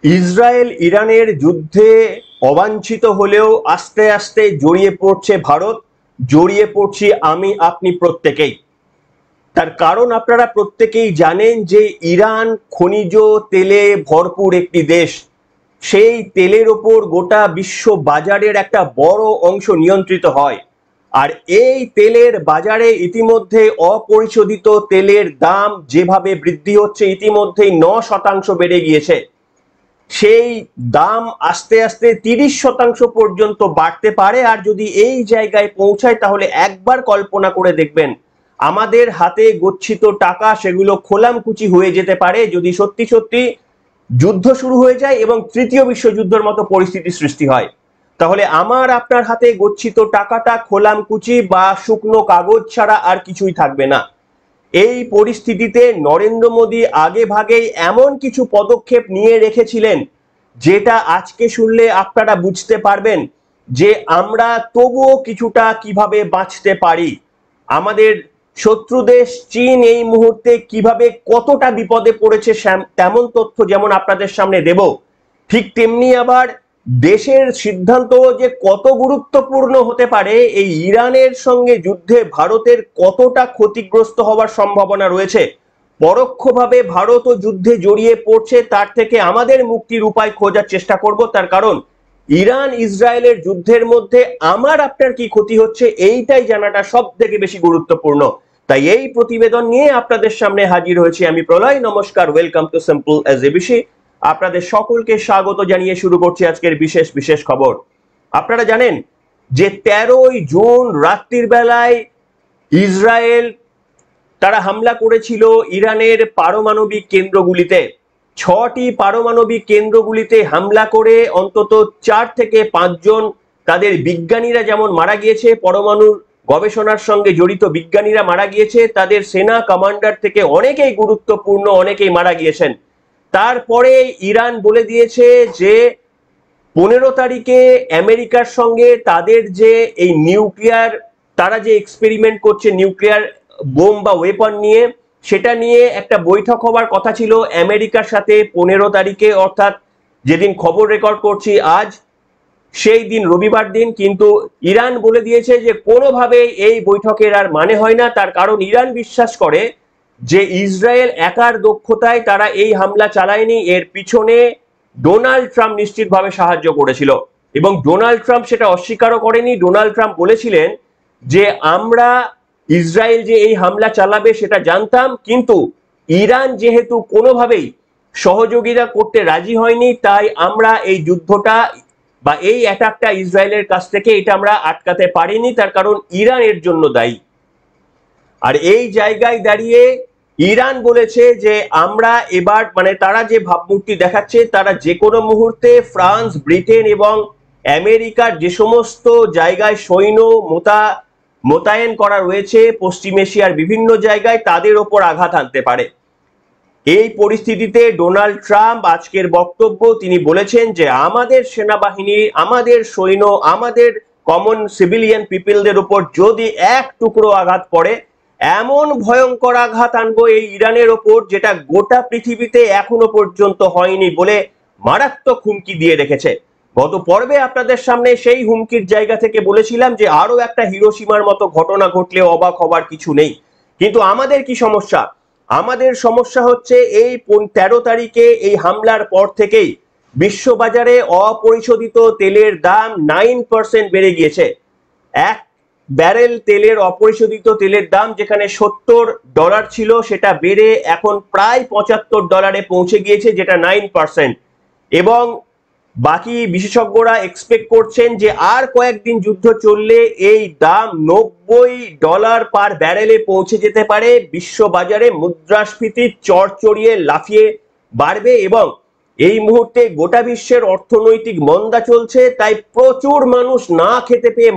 Israel ইরানের যুদ্ধে অবাঞ্ছিত হলেও আস্তে আস্তে জড়িয়ে পড়ছে ভারত, জড়িয়ে পড়ছি আমি আপনি প্রত্যেকেই। তার কারণ আপনারা প্রত্যেকেই জানেন যে ইরান খনিজ তেলে ভরপুর একটি দেশ। সেই তেলের ওপর গোটা বিশ্ব বাজারের একটা বড় অংশ নিয়ন্ত্রিত হয়। আর এই তেলের বাজারে ইতিমধ্যে অপরিশোধিত তেলের দাম যেভাবে বৃদ্ধি হচ্ছে, ইতিমধ্যেই 9% বেড়ে গিয়েছে। সেই দাম আস্তে আস্তে 30% পর্যন্ত বাড়তে পারে। আর যদি এই জায়গায় পৌঁছায় তাহলে একবার কল্পনা করে দেখবেন আমাদের হাতে গচ্ছিত টাকা সেগুলো খোলামকুচি হয়ে যেতে পারে যদি সত্যি সত্যি যুদ্ধ শুরু হয়ে যায় এবং তৃতীয় বিশ্বযুদ্ধের মতো পরিস্থিতি সৃষ্টি হয়। তাহলে আমার আপনার হাতে গচ্ছিত টাকাটা খোলামকুচি বা শুকনো কাগজ ছাড়া আর কিছুই থাকবে না। এই পরিস্থিতিতে নরেন্দ্র মোদী আগে ভাগেই এমন কিছু পদক্ষেপ নিয়ে রেখেছিলেন যেটা আজকে শুনলে আপনারা বুঝতে পারবেন যে আমরা তবুও কিছুটা কিভাবে বাঁচতে পারি। আমাদের শত্রু দেশ চীন এই মুহূর্তে কিভাবে কতটা বিপদে পড়েছে তেমন তথ্য যেমন আপনাদের সামনে দেব, ঠিক তেমনি আবার দেশের সিদ্ধান্ত যে কত গুরুত্বপূর্ণ হতে পারে, এই ইরানের সঙ্গে যুদ্ধে ভারতের কতটা ক্ষতিগ্রস্ত হওয়ার সম্ভাবনা রয়েছে, পরোক্ষভাবে ভারতও যুদ্ধে জড়িয়ে পড়ছে, তার থেকে আমাদের মুক্তির উপায় খোঁজার চেষ্টা করব। তার কারণ ইরান ইসরায়েলের যুদ্ধের মধ্যে আমার আপনার কি ক্ষতি হচ্ছে এইটাই জানাটা সব থেকে বেশি গুরুত্বপূর্ণ। তাই এই প্রতিবেদন নিয়ে আপনাদের সামনে হাজির হয়েছি আমি প্রলয়। নমস্কার, welcome to simple as ABC. আপনাদের সকলকে স্বাগত জানিয়ে শুরু করছি আজকের বিশেষ বিশেষ খবর। আপনারা জানেন যে 13ই জুন রাত্রির বেলায় ইসরায়েল তারা হামলা করেছিল ইরানের পারমাণবিক কেন্দ্রগুলিতে। 6টি পারমাণবিক কেন্দ্রগুলিতে হামলা করে অন্তত 4 থেকে 5 জন তাদের বিজ্ঞানীরা যেমন মারা গিয়েছে, পরমাণু গবেষণার সঙ্গে জড়িত বিজ্ঞানীরা মারা গিয়েছে, তাদের সেনা কমান্ডার থেকে অনেকেই গুরুত্বপূর্ণ অনেকেই মারা গিয়েছেন। তারপরে ইরান বলে দিয়েছে যে 15 তারিখে আমেরিকার সঙ্গে তাদের যে এই নিউক্লিয়ার তারা যে এক্সপেরিমেন্ট করছে নিউক্লিয়ার বোম বা ওয়েপন নিয়ে, সেটা নিয়ে একটা বৈঠক হওয়ার কথা ছিল আমেরিকার সাথে 15 তারিখে, অর্থাৎ যেদিন খবর রেকর্ড করছি আজ, সেই দিন রবিবার দিন। কিন্তু ইরান বলে দিয়েছে যে কোনোভাবে এই বৈঠকের আর মানে হয় না। তার কারণ ইরান বিশ্বাস করে যে ইসরায়েল একার দক্ষতায় তারা এই হামলা চালায়নি, এর পিছনে ডোনাল্ড ট্রাম্প নিশ্চিতভাবে সাহায্য করেছিল। এবং ডোনাল্ড ট্রাম্প সেটা অস্বীকারও করেনি। ডোনাল্ড ট্রাম্প বলেছিলেন যে আমরা ইসরায়েল যে এই হামলা চালাবে সেটা জানতাম, কিন্তু ইরান যেহেতু কোনোভাবেই সহযোগিতা করতে রাজি হয়নি, তাই আমরা এই যুদ্ধটা বা এই অ্যাটাকটা ইসরায়েলের কাছ থেকে এটা আমরা আটকাতে পারিনি। তার কারণ ইরান এর জন্য দায়ী। আর এই জায়গায় দাঁড়িয়ে ইরান বলেছে যে আমরা এবার মানে তারা যে ভাবমূর্তি দেখাচ্ছে, তারা যে কোনো মুহূর্তে ফ্রান্স, ব্রিটেন এবং আমেরিকার যে সমস্ত জায়গায় সৈন্য মোতায়েন করা রয়েছে পশ্চিম এশিয়ার বিভিন্ন জায়গায়, তাদের ওপর আঘাত আনতে পারে। এই পরিস্থিতিতে ডোনাল্ড ট্রাম্প আজকের বক্তব্য তিনি বলেছেন যে আমাদের সেনাবাহিনী, আমাদের সৈন্য, আমাদের কমন সিভিলিয়ান পিপলদের উপর যদি এক টুকরো আঘাত পড়ে, এমন ভয়ঙ্কর আঘাত আনবো এই ইরানের ওপর যেটা গোটা পৃথিবীতে এখনো পর্যন্ত হয়নি বলে মারাত্মক হুমকি দিয়ে রেখেছে। গত পর্বে আপনাদের সামনে সেই হুমকির জায়গা থেকে বলেছিলাম যে আরো একটা হিরোশিমার মতো ঘটনা ঘটলে অবাক হবার কিছু নেই। কিন্তু আমাদের কি সমস্যা? আমাদের সমস্যা হচ্ছে এই 13 তারিখে এই হামলার পর থেকেই বিশ্ববাজারে অপরিশোধিত তেলের দাম 9% বেড়ে গিয়েছে। এক ব্যারেল তেলের অপরিশোধিত তেলের দাম যেখানে $70 ছিল, সেটা বেড়ে এখন প্রায় $75 পৌঁছে গিয়েছে, যেটা 9%। এবং বাকি বিশেষজ্ঞরা এক্সপেক্ট করছেন যে আর কয়েকদিন যুদ্ধ চললে এই দাম $90 পার ব্যারেলে পৌঁছে যেতে পারে। বিশ্ববাজারে মুদ্রাস্ফীতি চড়চড়িয়ে লাফিয়ে বাড়বে এবং এই মুহূর্তে গোটা বিশ্বের অর্থনৈতিক মন্দা চলছে, তাই প্রচুর মানুষ না খেতে পেয়ে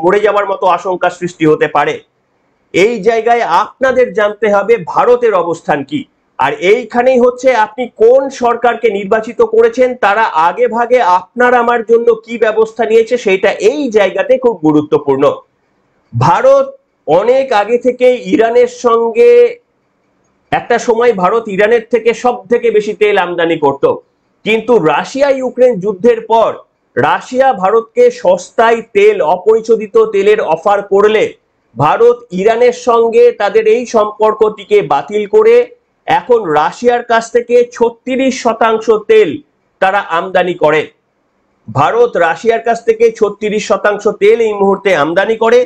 মরে যাওয়ার মতো আশঙ্কা সৃষ্টি হতে পারে। এই জায়গায় আপনাদের জানতে হবে ভারতের অবস্থান কি। আর এইখানেই হচ্ছে আপনি কোন সরকারকে নির্বাচিত করেছেন, তারা আগে ভাগে আপনার আমার জন্য কি ব্যবস্থা নিয়েছে, সেটা এই জায়গাতে খুব গুরুত্বপূর্ণ। ভারত অনেক আগে থেকে ইরানের সঙ্গে, একটা সময় ভারত ইরানের থেকে সব থেকে বেশি তেল আমদানি করত। কিন্তু রাশিয়া ইউক্রেন যুদ্ধের পর রাশিয়া ভারতকে সস্তায় তেল, অপরিশোধিত তেলের অফার করলে ভারত ইরানের সঙ্গে তাদের এই সম্পর্কটিকে বাতিল করে এখন রাশিয়ার কাছ থেকে 36% তেল তারা আমদানি করে। ভারত রাশিয়ার কাছ থেকে 36% তেল এই মুহূর্তে আমদানি করে,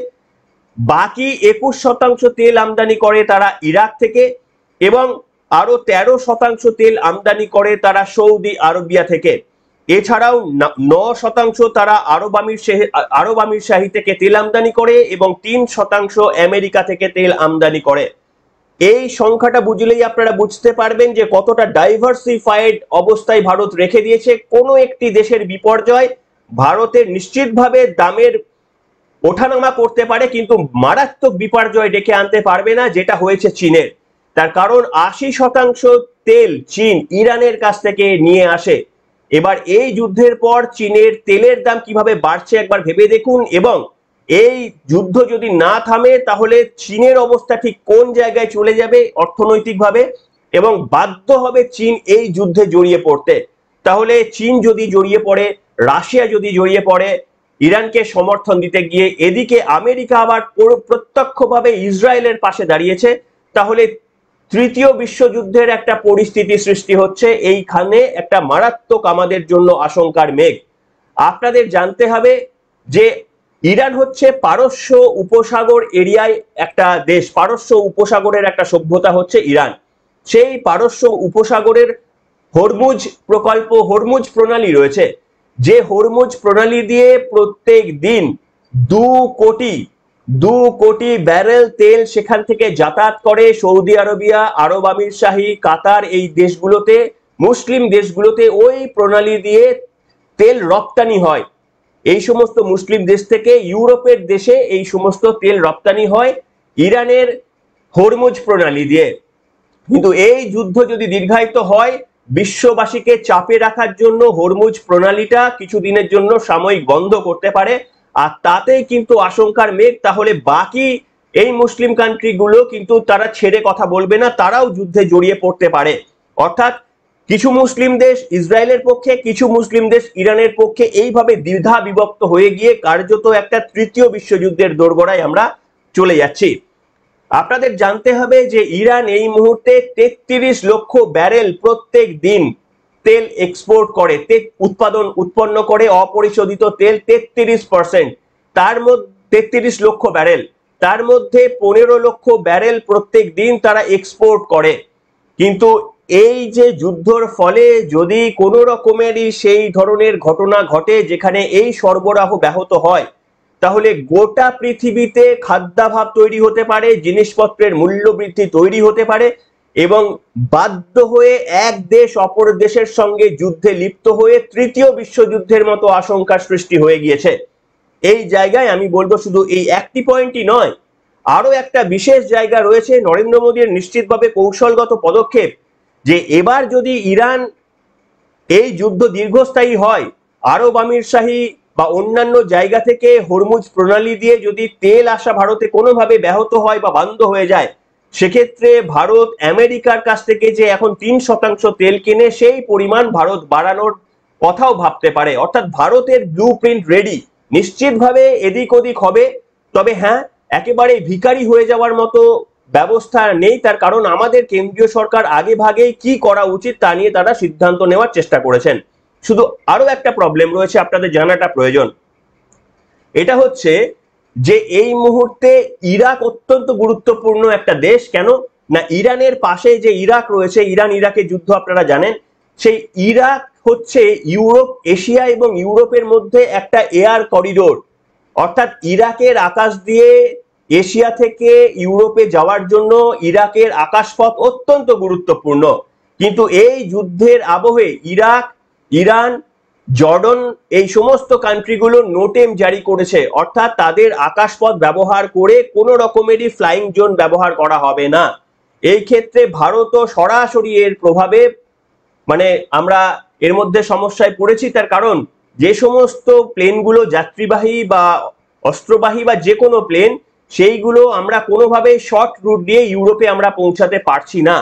বাকি 21% তেল আমদানি করে তারা ইরাক থেকে, এবং আরো 13% তেল আমদানি করে তারা সৌদি আরবিয়া থেকে। এছাড়াও 9% তারা আরব আমির শাহী থেকে তেল আমদানি করে এবং 3% আমেরিকা থেকে তেল আমদানি করে। এই সংখ্যাটা বুঝলেই আপনারা বুঝতে পারবেন যে কতটা ডাইভার্সিফাইড অবস্থায় ভারত রেখে দিয়েছে। কোনো একটি দেশের বিপর্যয় ভারতের নিশ্চিতভাবে দামের ওঠানামা করতে পারে, কিন্তু মারাত্মক বিপর্যয় ডেকে আনতে পারবে না, যেটা হয়েছে চীনের। তার কারণ 80% তেল চীন ইরানের কাছ থেকে নিয়ে আসে। এবার এই যুদ্ধের পর চীনের তেলের দাম কিভাবে বাড়ছে একবার ভেবে দেখুন, এবং এই যুদ্ধ যদি না থামে তাহলে চীনের অবস্থা ঠিক কোন জায়গায় চলে যাবে অর্থনৈতিকভাবে, এবং বাধ্য হবে চীন এই যুদ্ধে জড়িয়ে পড়তে। তাহলে চীন যদি জড়িয়ে পড়ে, রাশিয়া যদি জড়িয়ে পড়ে ইরানকে সমর্থন দিতে গিয়ে, এদিকে আমেরিকা আবার প্রত্যক্ষভাবে ইসরায়েলের পাশে দাঁড়িয়েছে, তাহলে তৃতীয় বিশ্বযুদ্ধের একটা পরিস্থিতি সৃষ্টি হচ্ছে। এইখানে একটা মারাত্মক আমাদের জন্য আশঙ্কার মেঘ। আপনাদের জানতে হবে যে ইরান হচ্ছে পারস্য উপসাগর এরিয়ায় একটা দেশ, পারস্য উপসাগরের একটা সভ্যতা হচ্ছে ইরান। সেই পারস্য উপসাগরের হরমুজ প্রকল্প, হরমুজ প্রণালী রয়েছে, যে হরমুজ প্রণালী দিয়ে প্রত্যেক দিন 2 কোটি ব্যারেল তেল সেখান থেকে যাতায়াত করে সৌদি আরবিয়া, আরব আমির শাহী, কাতার, এই দেশগুলোতে, মুসলিম দেশগুলোতে ওই প্রণালী দিয়ে তেল রপ্তানি হয়। এই সমস্ত মুসলিম দেশ থেকে ইউরোপের দেশে এই সমস্ত তেল রপ্তানি হয় ইরানের হরমুজ প্রণালী দিয়ে। কিন্তু এই যুদ্ধ যদি দীর্ঘায়িত হয়, বিশ্ববাসীকে চাপে রাখার জন্য হরমুজ প্রণালীটা কিছুদিনের জন্য সাময়িক বন্ধ করতে পারে, আর তাতেই কিন্তু আশঙ্কার মেঘ। তাহলে বাকি এই মুসলিম কান্ট্রিগুলো কিন্তু তারা ছেড়ে কথা বলবে না, তারাও যুদ্ধে জড়িয়ে পড়তে পারে। অর্থাৎ কিছু মুসলিম দেশ ইসরায়েলের পক্ষে, কিছু মুসলিম দেশ ইরানের পক্ষে, এইভাবে দ্বিধা বিভক্ত হয়ে গিয়ে কার্যত একটা তৃতীয় বিশ্বযুদ্ধের দোরগোড়ায় আমরা চলে যাচ্ছি। আপনাদের জানতে হবে যে ইরান এই মুহূর্তে 33 লক্ষ ব্যারেল প্রত্যেক দিন তেল এক্সপোর্ট করে, উৎপন্ন করে অপরিশোধিত তেল 33%। তার মধ্যে 33 লক্ষ ব্যারেল, তার মধ্যে 15 লক্ষ ব্যারেল প্রত্যেক দিন তারা এক্সপোর্ট করে। কিন্তু এই যে যুদ্ধর ফলে যদি কোনো রকমেরই সেই ধরনের ঘটনা ঘটে যেখানে এই সরবরাহ ব্যাহত হয়, তাহলে গোটা পৃথিবীতে খাদ্যাভাব তৈরি হতে পারে, জিনিসপত্রের মূল্য বৃদ্ধি তৈরি হতে পারে, এবং বাধ্য হয়ে এক দেশ অপর দেশের সঙ্গে যুদ্ধে লিপ্ত হয়ে তৃতীয় বিশ্বযুদ্ধের মতো আশঙ্কার সৃষ্টি হয়ে গিয়েছে। এই জায়গায় আমি বলবো শুধু এই একটি পয়েন্টই নয়, আরো একটা বিশেষ জায়গা রয়েছে নরেন্দ্র মোদীর নিশ্চিতভাবে কৌশলগত পদক্ষেপ, যে এবার যদি ইরান এই যুদ্ধ দীর্ঘস্থায়ী হয়, আরব আমির শাহী বা অন্যান্য জায়গা থেকে হরমুজ প্রণালী দিয়ে যদি তেল আসা ভারতে কোনোভাবে ব্যাহত হয় বা বন্ধ হয়ে যায়, সেক্ষেত্রে ভারত আমেরিকার কাছ থেকে যে এখন 3% তেল কিনে, সেই পরিমাণ ভারত বাড়ানোর কথাও ভাবতে পারে। অর্থাৎ ভারতের ব্লু প্রিন্ট রেডি, নিশ্চিতভাবে এদিক ওদিক হবে। তবে হ্যাঁ, একেবারে ভিখারি হয়ে যাওয়ার মতো ব্যবস্থা নেই, তার কারণ আমাদের কেন্দ্রীয় সরকার আগে ভাগেই কি করা উচিত তা নিয়ে তারা সিদ্ধান্ত নেওয়ার চেষ্টা করেছেন। শুধু আরো একটা প্রবলেম রয়েছে, আপনাদের জানাটা প্রয়োজন। এটা হচ্ছে যে এই মুহূর্তে ইরাক অত্যন্ত গুরুত্বপূর্ণ একটা দেশ। কেন না, ইরানের পাশে যে ইরাক রয়েছে, ইরান ইরাকের যুদ্ধ আপনারা জানেন, সেই ইরাক হচ্ছে ইউরোপ, এশিয়া এবং ইউরোপের মধ্যে একটা এয়ার করিডোর। অর্থাৎ ইরাকের আকাশ দিয়ে এশিয়া থেকে ইউরোপে যাওয়ার জন্য ইরাকের আকাশপথ অত্যন্ত গুরুত্বপূর্ণ। কিন্তু এই যুদ্ধের আবহে ইরাক, ইরান, জর্ডন, এই সমস্ত কান্ট্রিগুলো নোটেম জারি করেছে, অর্থাৎ তাদের আকাশপথ ব্যবহার করে কোনো রকমেরই ফ্লাইং জোন ব্যবহার করা হবে না। এই ক্ষেত্রে ভারতও সরাসরি এর প্রভাবে মানে আমরা এর মধ্যে সমস্যায় পড়েছি। তার কারণ যে সমস্ত প্লেনগুলো যাত্রীবাহী বা অস্ত্রবাহী বা যে কোনো প্লেন, সেইগুলো আমরা কোনোভাবে শর্ট রুট দিয়ে ইউরোপে আমরা পৌঁছাতে পারছি না।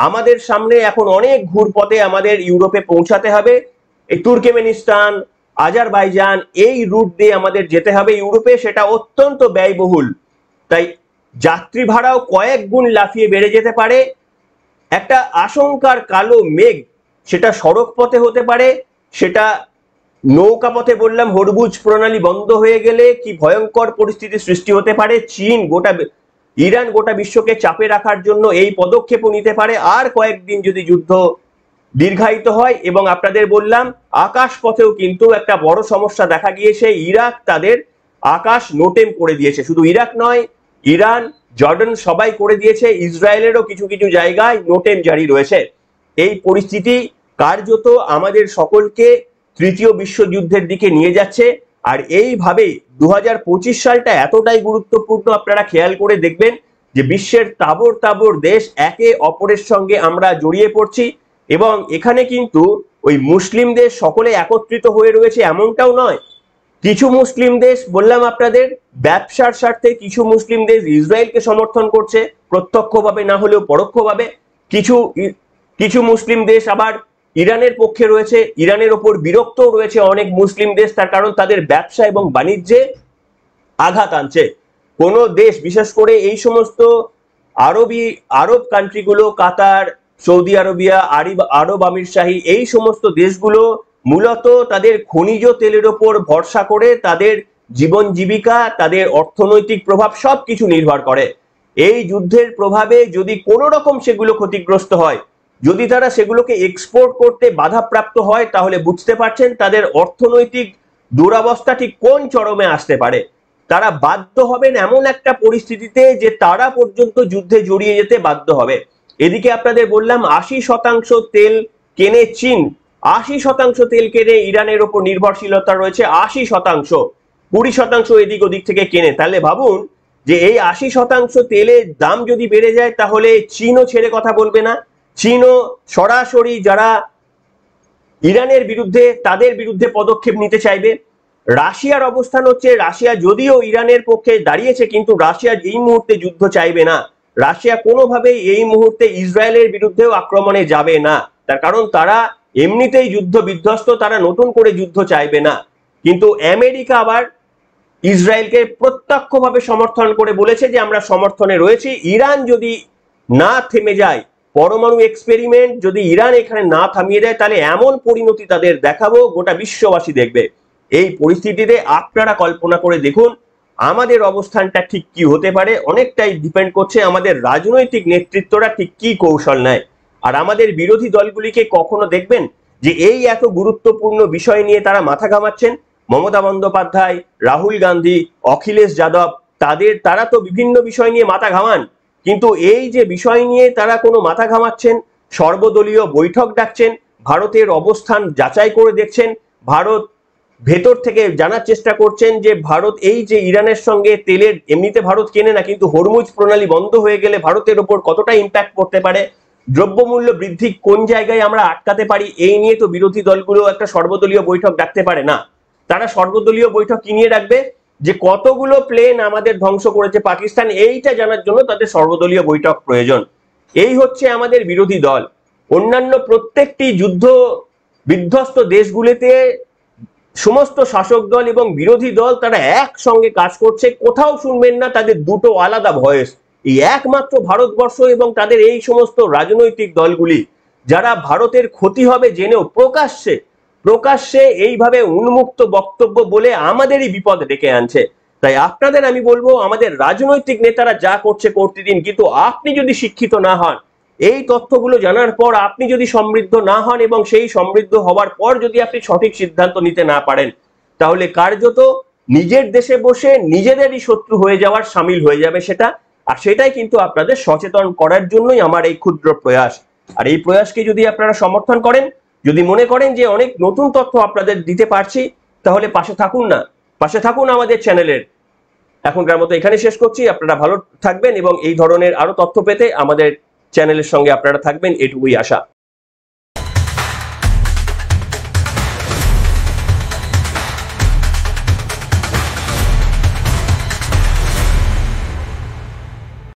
আমাদের সামনে এখন অনেক ঘুরপথে আমাদের ইউরোপে পৌঁছাতে হবে। এই তুর্কমেনিস্তান, আজারবাইজান এই রুট দিয়ে আমাদের যেতে হবে ইউরোপে, সেটা অত্যন্ত ব্যয়বহুল। তাই যাত্রী ভাড়াও কয়েক গুণ লাফিয়ে বেড়ে যেতে পারে। একটা আশঙ্কার কালো মেঘ, সেটা সড়ক পথে হতে পারে, সেটা নৌকা পথে বললাম হরমুজ প্রণালী বন্ধ হয়ে গেলে কি ভয়ঙ্কর পরিস্থিতি সৃষ্টি হতে পারে। ইরান গোটা বিশ্বকে চাপে রাখার জন্য এই পদক্ষেপও নিতে পারে। আর কয়েকদিন যদি যুদ্ধ দীর্ঘায়িত হয়, এবং আপনাদের বললাম আকাশ পথেও কিন্তু একটা বড় সমস্যা দেখা গিয়েছে। ইরাক তাদের আকাশ নোটেম করে দিয়েছে, শুধু ইরাক নয়, ইরান, জর্ডান সবাই করে দিয়েছে। ইসরায়েলেরও কিছু কিছু জায়গায় নোটেম জারি রয়েছে। এই পরিস্থিতি কার্যত আমাদের সকলকে তৃতীয় বিশ্বযুদ্ধের দিকে নিয়ে যাচ্ছে। আর এইভাবে 2025 সালটা এতটাই গুরুত্বপূর্ণ, আপনারা খেয়াল করে দেখবেন যে বিশ্বের তাবড় তাবড় দেশ একে অপরের সঙ্গে আমরা জড়িয়ে পড়ছি। এবং এখানে কিন্তু ওই মুসলিম দেশ সকলে একত্রিত হয়ে রয়েছে এমনটাও নয়। কিছু মুসলিম দেশ বললাম আপনাদের ব্যবসার স্বার্থে, কিছু মুসলিম দেশ ইসরায়েলকে সমর্থন করছে প্রত্যক্ষভাবে না হলেও পরোক্ষভাবে। কিছু মুসলিম দেশ আবার ইরানের পক্ষে রয়েছে, ইরানের ওপর বিরক্তও রয়েছে অনেক মুসলিম দেশ, তার কারণ তাদের ব্যবসা এবং বাণিজ্যে আঘাত আনছে। কোন দেশ, বিশেষ করে এই সমস্ত আরব কান্ট্রিগুলো, কাতার, সৌদি আরবিয়া, আরব আমিরশাহী, এই সমস্ত দেশগুলো মূলত তাদের খনিজ তেলের ওপর ভরসা করে তাদের জীবন জীবিকা, তাদের অর্থনৈতিক প্রভাব সবকিছু নির্ভর করে। এই যুদ্ধের প্রভাবে যদি কোনো রকম সেগুলো ক্ষতিগ্রস্ত হয়, যদি তারা সেগুলোকে এক্সপোর্ট করতে বাধাপ্রাপ্ত হয়, তাহলে বুঝতে পারছেন তাদের অর্থনৈতিক দুরবস্থা ঠিক কোন চরমে আসতে পারে। তারা বাধ্য হবেন এমন একটা পরিস্থিতিতে যে তারা পর্যন্ত যুদ্ধে জড়িয়ে যেতে বাধ্য হবে। এদিকে আপনাদের বললাম 80% তেল কেনে চীন, 80% তেল কেনে ইরানের ওপর নির্ভরশীলতা রয়েছে। 80%, 20% এদিক ওদিক থেকে কেনে। তাহলে ভাবুন যে এই 80% তেলের দাম যদি বেড়ে যায়, তাহলে চীনও ছেড়ে কথা বলবে না। চীনও সরাসরি যারা ইরানের বিরুদ্ধে, তাদের বিরুদ্ধে পদক্ষেপ নিতে চাইবে। রাশিয়ার অবস্থান হচ্ছে, রাশিয়া যদিও ইরানের পক্ষে দাঁড়িয়েছে, কিন্তু রাশিয়া এই মুহূর্তে যুদ্ধ চাইবে না। রাশিয়া কোনোভাবেই এই মুহূর্তে ইসরায়েলের বিরুদ্ধেও আক্রমণে যাবে না, তার কারণ তারা এমনিতেই যুদ্ধ বিধ্বস্ত, তারা নতুন করে যুদ্ধ চাইবে না। কিন্তু আমেরিকা আবার ইসরায়েলকে প্রত্যক্ষভাবে সমর্থন করে বলেছে যে আমরা সমর্থনে রয়েছি। ইরান যদি না থেমে যায়, পরমাণু এক্সপেরিমেন্ট যদি ইরান এখানে না থামিয়ে দেয়, তাহলে এমন পরিণতি তাদের দেখাবো গোটা বিশ্ববাসী দেখবে। এই পরিস্থিতিতে আপনারা কল্পনা করে দেখুন আমাদের অবস্থানটা ঠিক কি হতে পারে। অনেকটাই ডিপেন্ড করছে আমাদের রাজনৈতিক নেতৃত্বরা ঠিক কি কৌশল নেয়। আর আমাদের বিরোধী দলগুলিকে কখনো দেখবেন যে এই এত গুরুত্বপূর্ণ বিষয় নিয়ে তারা মাথা ঘামাচ্ছেন। মমতা বন্দ্যোপাধ্যায়, রাহুল গান্ধী, অখিলেশ যাদব, তারা তো বিভিন্ন বিষয় নিয়ে মাথা ঘামান, কিন্তু এই যে বিষয় নিয়ে তারা কোনো মাথা ঘামাচ্ছেন, সর্বদলীয় বৈঠক ডাকছেন, ভারতের অবস্থান যাচাই করে দেখছেন, ভারত ভেতর থেকে জানার চেষ্টা করছেন যে ভারত এই যে ইরানের সঙ্গে তেলের, এমনিতে ভারত কেনে না, কিন্তু হরমুজ প্রণালী বন্ধ হয়ে গেলে ভারতের ওপর কতটা ইম্প্যাক্ট পড়তে পারে, দ্রব্যমূল্য বৃদ্ধি কোন জায়গায় আমরা আটকাতে পারি, এই নিয়ে তো বিরোধী দলগুলো একটা সর্বদলীয় বৈঠক ডাকতে পারে না। তারা সর্বদলীয় বৈঠক কি নিয়ে ডাকবে? যে কতগুলো প্লেন আমাদের ধ্বংস করেছে পাকিস্তান, এইটা জানার জন্য তাদের সর্বদলীয় বৈঠক প্রয়োজন। এই হচ্ছে আমাদের বিরোধী দল। অন্যান্য প্রত্যেকটি যুদ্ধ বিধ্বস্ত দেশগুলিতে সমস্ত শাসক দল এবং বিরোধী দল তারা একসঙ্গে কাজ করছে, কোথাও শুনবেন না তাদের দুটো আলাদা ভয়েস। এই একমাত্র ভারতবর্ষ এবং তাদের এই সমস্ত রাজনৈতিক দলগুলি যারা ভারতের ক্ষতি হবে জেনেও প্রকাশ্যে এইভাবে উন্মুক্ত বক্তব্য বলে আমাদেরই বিপদ ডেকে আনছে। তাই আপনাদের আমি বলবো আমাদের রাজনৈতিক নেতারা যা করছে করতে দিন, কিন্তু আপনি যদি শিক্ষিত না হন, এই তথ্যগুলো জানার পর আপনি যদি সমৃদ্ধ না হন এবং সেই সমৃদ্ধ হওয়ার পর যদি আপনি সঠিক সিদ্ধান্ত নিতে না পারেন, তাহলে কার্যত নিজের দেশে বসে নিজেদেরই শত্রু হয়ে যাওয়ার সামিল হয়ে যাবে সেটা। আর সেটাই কিন্তু আপনাদের সচেতন করার জন্যই আমার এই ক্ষুদ্র প্রয়াস। আর এই প্রয়াসকে যদি আপনারা সমর্থন করেন, যদি মনে করেন যে অনেক নতুন তথ্য আপনাদের দিতে পারছি, তাহলে পাশে থাকুন আমাদের চ্যানেলের। এখনকার মতো এখানে শেষ করছি। আপনারা ভালো থাকবেন এবং এই ধরনের আরো তথ্য পেতে আমাদের চ্যানেলের সঙ্গে আপনারা থাকবেন, এটুকুই আশা।